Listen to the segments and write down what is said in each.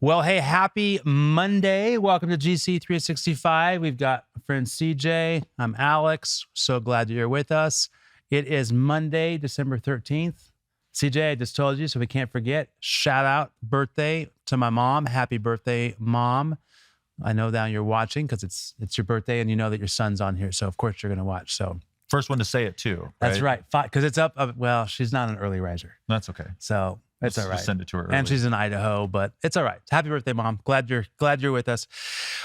Well, hey, happy Monday. Welcome to GC 365. We've got my friend CJ. I'm Alex. So glad you're with us. It is Monday, December 13th. CJ, I just told you, so we can't forget. Shout out birthday to my mom. Happy birthday, Mom. I know that you're watching because it's your birthday and you know that your son's on here. So, of course, you're going to watch. So first one to say it, too. Right? That's right. Because it's up. Well, she's not an early riser. That's okay. So it's all right. Just send it to her early. And she's in Idaho, but it's all right. Happy birthday, Mom. Glad you're with us.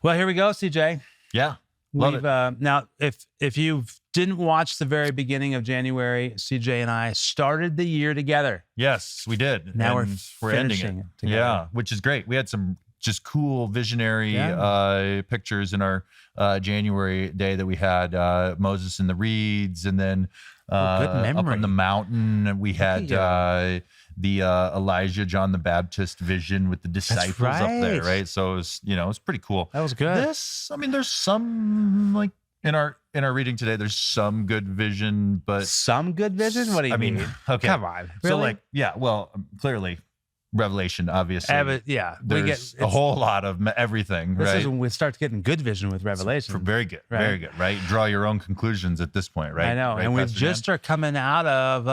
Well, here we go, CJ. Yeah. Love it. Now, if you didn't watch the very beginning of January, CJ and I started the year together. Yes, we did. Now and we're ending finishing it together. Yeah, which is great. We had some just cool visionary pictures in our January day that we had Moses in the reeds, and then good memory. up on the mountain we had the Elijah, John the Baptist vision with the disciples up there, right? So it was, it was pretty cool. That was good. There's some like in our reading today, there's some good vision, but some good vision. What do you mean? Okay, come on. Really? So clearly. Revelation, obviously. There's a whole lot of everything, this right? is when we start getting good vision with Revelation. Very good, right? Very good, right? Draw your own conclusions at this point, right? I know, right, and we Pastor just are coming out of,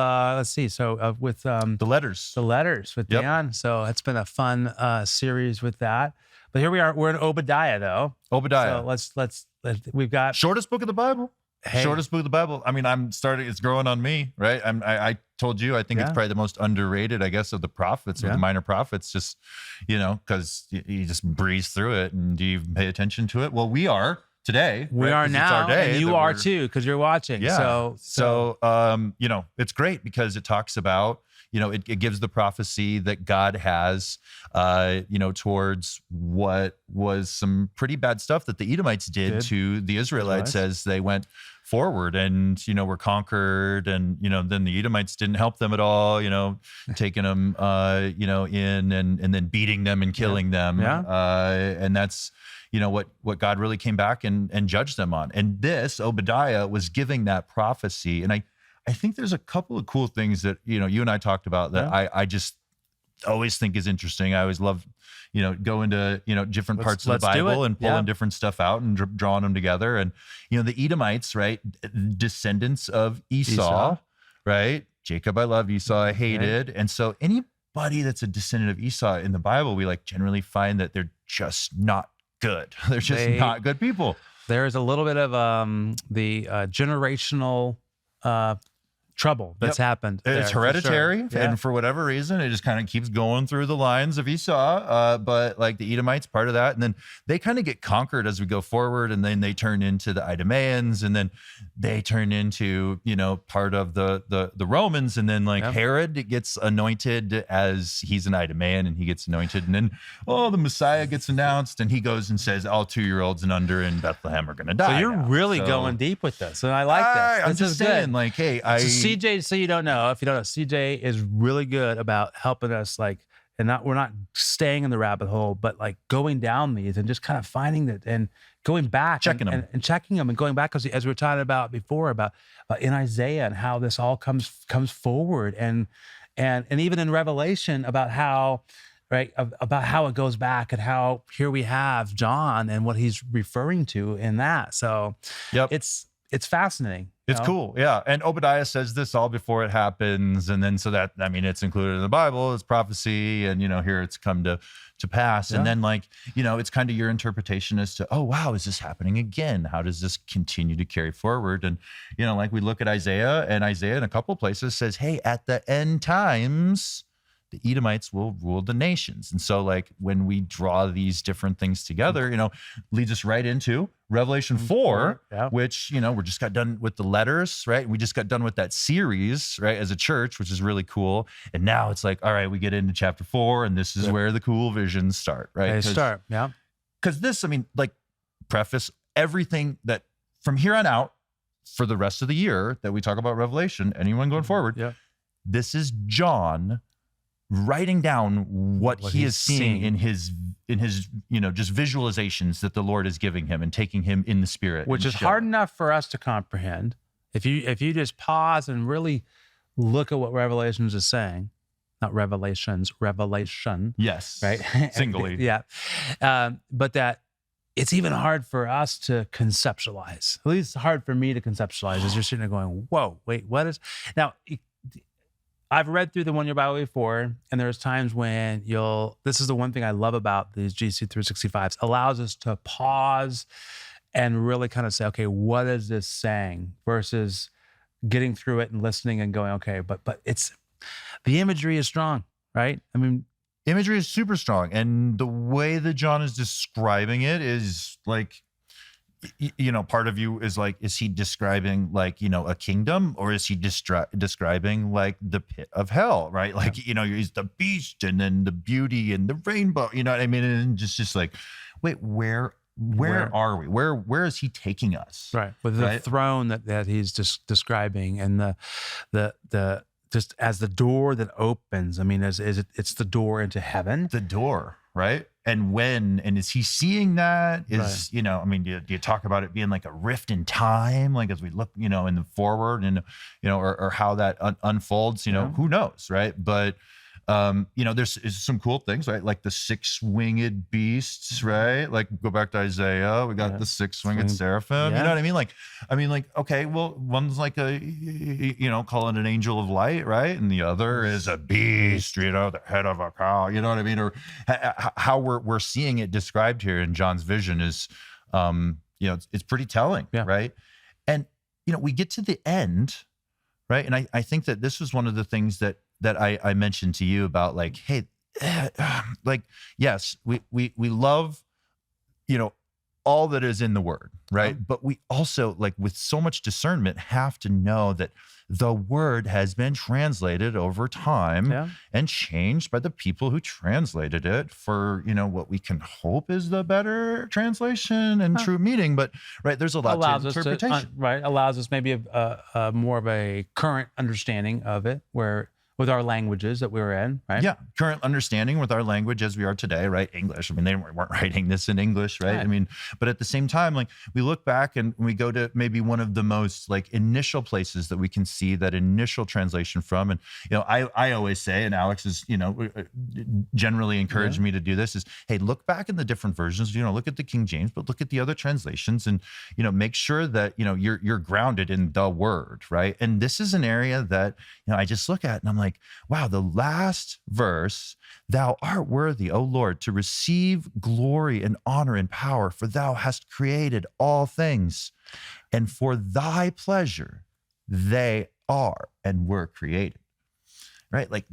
with the letters. The letters with Dan. So it's been a fun series with that. But here we are. We're in Obadiah, though. Obadiah. So let's we've got shortest book of the Bible. Hey. Shortest book of the Bible. I mean, it's growing on me, right? I told you, I think it's probably the most underrated, I guess, of the prophets, of the minor prophets, just, because you just breeze through it. And do you pay attention to it? Well, we are today. We are now, it's our day, and you are too, because you're watching. Yeah. So, it's great because it talks about, it gives the prophecy that God has, towards what was some pretty bad stuff that the Edomites did to the Israelites as they went forward and, were conquered. And, then the Edomites didn't help them at all, taking them, in and then beating them and killing them. And that's, what God really came back and judged them on. And this, Obadiah, was giving that prophecy. And I think there's a couple of cool things that, you and I talked about that I just always think is interesting. I always love, going to, different parts of the Bible and pulling different stuff out and drawing them together. And, the Edomites, right? Descendants of Esau, right? Jacob I loved, Esau I hated. And so anybody that's a descendant of Esau in the Bible, we generally find that they're just not good. They're just not good people. There's a little bit of the generational trouble that's happened. It's hereditary, sure. and for whatever reason, it just kind of keeps going through the lines of Esau. But the Edomites, part of that, and then they kind of get conquered as we go forward, and then they turn into the Idumeans, and then they turn into part of the Romans, and then Herod gets anointed as he's an Idumean, and he gets anointed, and then the Messiah gets announced, and he goes and says all 2-year-olds and under in Bethlehem are going to die. So you're really going deep with this, and I like this. I'm just saying, CJ, so you don't know, if you don't know, CJ is really good about helping us, we're not staying in the rabbit hole, but going down these and just kind of finding that and going back, checking them and going back, as we were talking about before about in Isaiah and how this all comes forward, and even in Revelation about how. Right, about how it goes back and how here we have John and what he's referring to in that. So it's fascinating. It's cool. Yeah. And Obadiah says this all before it happens. And then it's included in the Bible, it's prophecy, and, here it's come to pass. Yeah. And then it's kind of your interpretation as to, oh, wow, is this happening again? How does this continue to carry forward? And, we look at Isaiah, and Isaiah in a couple of places says, hey, at the end times, the Edomites will rule the nations. And so when we draw these different things together, leads us right into Revelation 4, which, we just got done with the letters, right? We just got done with that series, right? As a church, which is really cool. And now it's all right, we get into chapter 4 and this is where the cool visions start, right? They start. Yeah. Because this, preface everything that from here on out for the rest of the year that we talk about Revelation, anyone going forward, this is John writing down what he is seeing in his just visualizations that the Lord is giving him and taking him in the Spirit, which is hard enough for us to comprehend. If you just pause and really look at what Revelations is saying, not revelations, revelation. Yes. Right. Singly. Yeah. But that it's even hard for us to conceptualize. At least hard for me to conceptualize as you're sitting there going, whoa, wait, what is now? I've read through the 1 Year Bible before, and there's times when this is the one thing I love about these GC 365s, allows us to pause and really kind of say, okay, what is this saying, versus getting through it and listening and going, okay, but it's, the imagery is strong, right? I mean, imagery is super strong. And the way that John is describing it is like, part of you is like, is he describing like, a kingdom, or is he describing like the pit of hell, right? Like, he's the beast and then the beauty and the rainbow, you know what I mean? And just like, wait, where are we? Where is he taking us? Right. With the throne that he's just describing, and the just as the door that opens. I mean, it's the door into heaven. The door, right? And is he seeing that? Is, right. Do you talk about it being like a rift in time, like as we look, in the forward, and, or how that unfolds, who knows, right? But, there's some cool things, right? Like the 6-winged beasts, right? Like go back to Isaiah, we got the 6-winged seraphim, you know what I mean? Like, okay, well, one's like call it an angel of light, right? And the other is a beast, the head of a cow, you know what I mean? Or how we're seeing it described here in John's vision is, it's pretty telling, right? And, we get to the end, right? And I think that this was one of the things that I mentioned to you about, like, hey, like, yes, we love, all that is in the word, right? But we also, like, with so much discernment, have to know that the word has been translated over time and changed by the people who translated it for, what we can hope is the better translation and true meaning. But there's a lot to interpretation. Allows us maybe a more of a current understanding of it, where with our languages that we were in, right? Yeah, current understanding with our language as we are today, right? English. I mean, they weren't writing this in English, right? I mean, but at the same time, like, we look back and we go to maybe one of the most like initial places that we can see that initial translation from. And, I always say, and Alex is, generally encouraged me to do this, is, hey, look back in the different versions, look at the King James, but look at the other translations, and, make sure that, you're grounded in the word, right? And this is an area that, I just look at and I'm like, wow, the last verse, thou art worthy, O Lord, to receive glory and honor and power, for thou hast created all things, and for thy pleasure they are and were created, right? Like,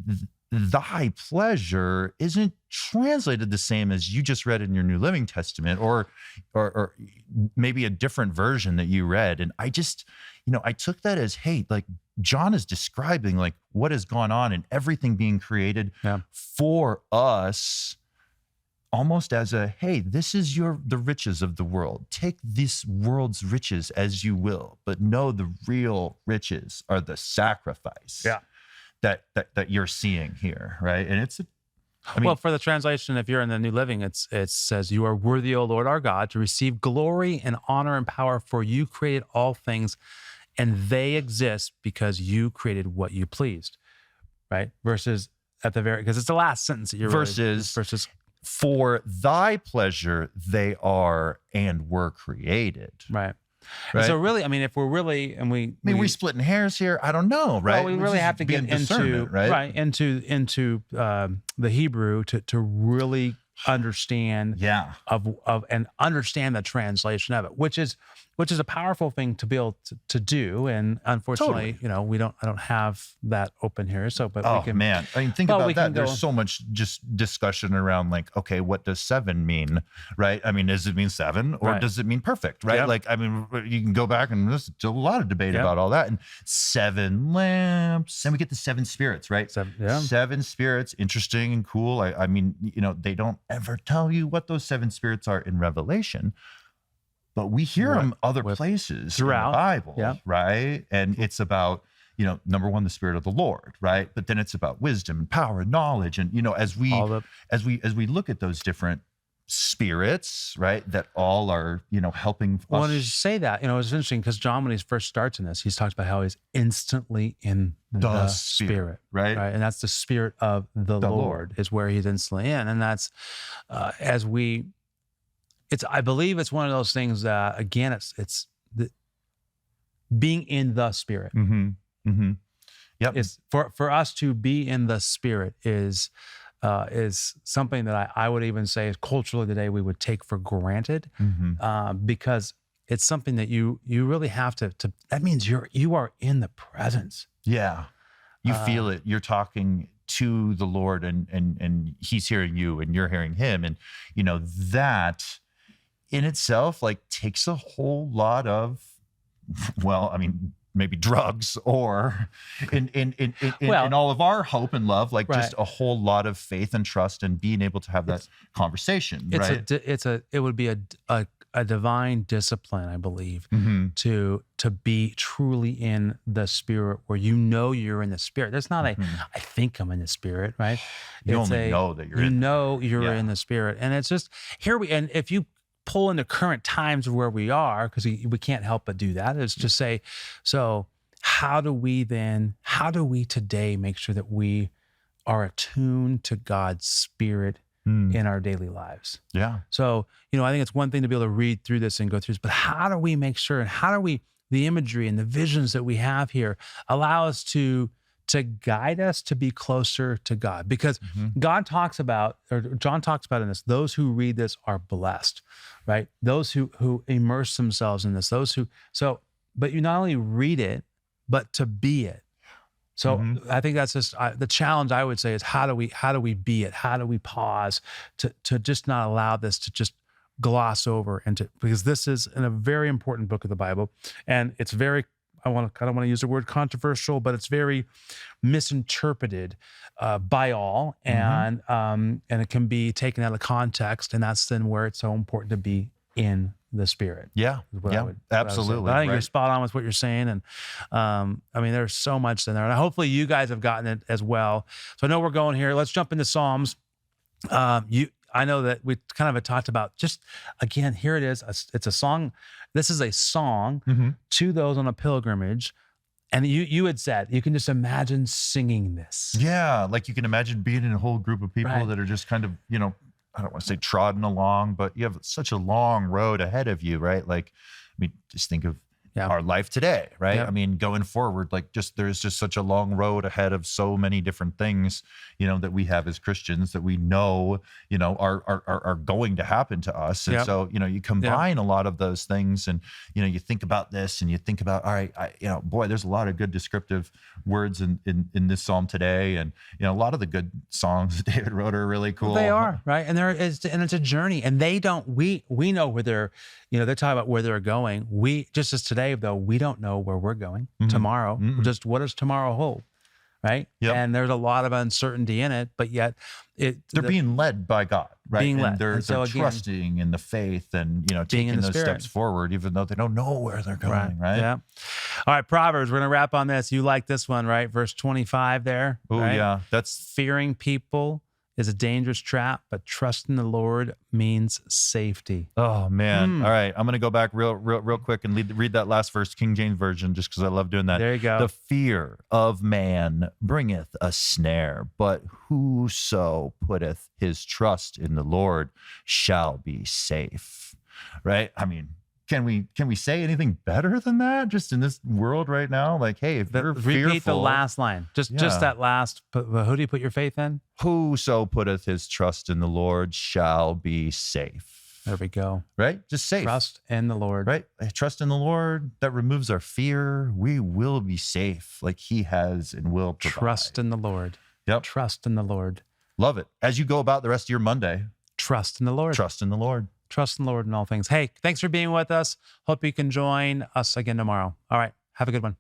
thy pleasure isn't translated the same as you just read in your New Living Testament, or maybe a different version that you read. And I just, I took that as, hey, like, John is describing like what has gone on and everything being created for us, almost as a, hey, this is the riches of the world. Take this world's riches as you will, but know the real riches are the sacrifice that you're seeing here, right? And it's well, for the translation, if you're in the New Living, it says, you are worthy, O Lord our God, to receive glory and honor and power, for you created all things, and they exist because you created what you pleased, right? Versus at the very, because it's the last sentence that you're versus for thy pleasure they are and were created, right? And so really, if we're really, and we're splitting hairs here. I don't know, right? Well, we really have to get into the Hebrew to really understand and understand the translation of it, which is a powerful thing to be able to do. And unfortunately, I don't have that open here. So, but we can, think about that. There's so much just discussion around, like, okay, what does 7 mean, right? Does it mean 7 or does it mean perfect, right? Like, you can go back and there's a lot of debate about all that. And 7 lamps, and we get the 7 spirits, right? 7 spirits, interesting and cool. They don't ever tell you what those 7 spirits are in Revelation, but we hear them other places throughout the Bible, right? And it's about, number one, the Spirit of the Lord, right? But then it's about wisdom and power and knowledge. And, as we look at those different spirits, right? That all are, helping us. Well, did you say that? It's interesting because John, when he first starts in this, he's talked about how he's instantly in the Spirit, right? And that's the Spirit of the Lord is where he's instantly in. And that's I believe it's one of those things that, again, it's being in the Spirit. Mm-hmm. Mm-hmm. Yep. Is for us to be in the Spirit is something that I would even say is culturally today we would take for granted, because it's something that you really have to. That means you are in the presence. Yeah, you feel it. You're talking to the Lord, and He's hearing you, and you're hearing Him, and that in itself takes a whole lot of, maybe drugs, or in all of our hope and love, just a whole lot of faith and trust, and being able to have that conversation. It would be a divine discipline, I believe, to be truly in the Spirit, where you're in the Spirit. There's not I think I'm in the Spirit, right? You only know that you're in the Spirit, and it's just and if you pull into current times of where we are, because we can't help but do that, is just say, so how do we today make sure that we are attuned to God's Spirit in our daily lives? Yeah. So, I think it's one thing to be able to read through this and go through this, but how do we make sure, and how do we, the imagery and the visions that we have here allow us to guide us to be closer to God? Because John talks about in this, those who read this are blessed, right? Those who immerse themselves in this, but you not only read it, but to be it. So I think that's just the challenge, I would say, is how do we be it? How do we pause to just not allow this to just gloss over, because this is in a very important book of the Bible, and it's very, I don't want to use the word controversial, but it's very misinterpreted by all, and it can be taken out of context, and that's then where it's so important to be in the Spirit. Yeah, absolutely. But I think you're spot on with what you're saying, and there's so much in there, and hopefully you guys have gotten it as well. So I know we're going here. Let's jump into Psalms. I know that we kind of had talked about, just again, here it is. It's a song. This is a song to those on a pilgrimage. And you had said, you can just imagine singing this. Yeah. You can imagine being in a whole group of people that are just kind of, I don't want to say trodden along, but you have such a long road ahead of you, right? Just think of our life today, right? Yep. Going forward, there's just such a long road ahead of so many different things, that we have as Christians that we know, are going to happen to us. And so, you combine a lot of those things, and, you think about this, and you think about, all right, boy, there's a lot of good descriptive words in this Psalm today. And, a lot of the good songs that David wrote are really cool. They are, right? And it's a journey, and we know where they're talking about where they're going. We, just as today, though, we don't know where we're going tomorrow. Just what does tomorrow hold, right? Yep. And there's a lot of uncertainty in it, but yet they're being led by God, right? Being led. They're trusting in the faith, and taking those steps forward, even though they don't know where they're going, right? Yeah. All right, Proverbs. We're gonna wrap on this. You like this one, right? Verse 25 there. Oh right? Yeah, that's fearing people is a dangerous trap, but trust in the Lord means safety. Oh man. All right. I'm going to go back real quick and read that last verse, King James Version, just because I love doing that. There you go. The fear of man bringeth a snare, but whoso putteth his trust in the Lord shall be safe. Right? Can we say anything better than that? Just in this world right now, hey, if you're fearful, repeat the last line. Just that last. Who do you put your faith in? Whoso putteth his trust in the Lord shall be safe. There we go. Right, just safe. Trust in the Lord. Right, trust in the Lord. That removes our fear. We will be safe, like He has and will provide. Trust in the Lord. Yep. Trust in the Lord. Love it. As you go about the rest of your Monday, trust in the Lord. Trust in the Lord. Trust in the Lord in all things. Hey, thanks for being with us. Hope you can join us again tomorrow. All right. Have a good one.